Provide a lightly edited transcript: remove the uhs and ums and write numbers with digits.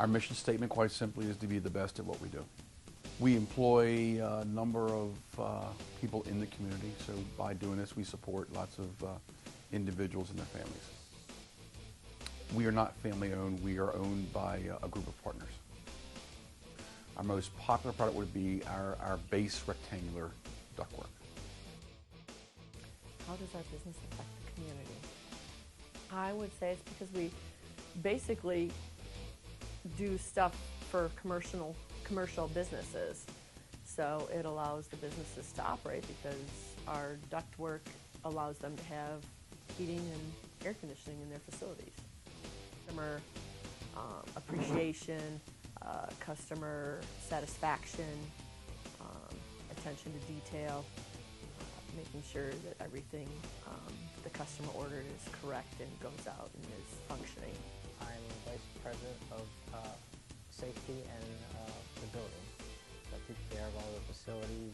Our mission statement, quite simply, is to be the best at what we do. We employ a number of people in the community, so by doing this, we support lots of individuals and their families. We are not family-owned. We are owned by a group of partners. Our most popular product would be our base rectangular ductwork. How does our business affect the community? I would say it's because we basically do stuff for commercial businesses. So it allows the businesses to operate because our ductwork allows them to have heating and air conditioning in their facilities. Customer appreciation, customer satisfaction, attention to detail, making sure that everything the customer ordered is correct and goes out and is functioning. I'm Vice President of Safety and the building. So I take care of all the facilities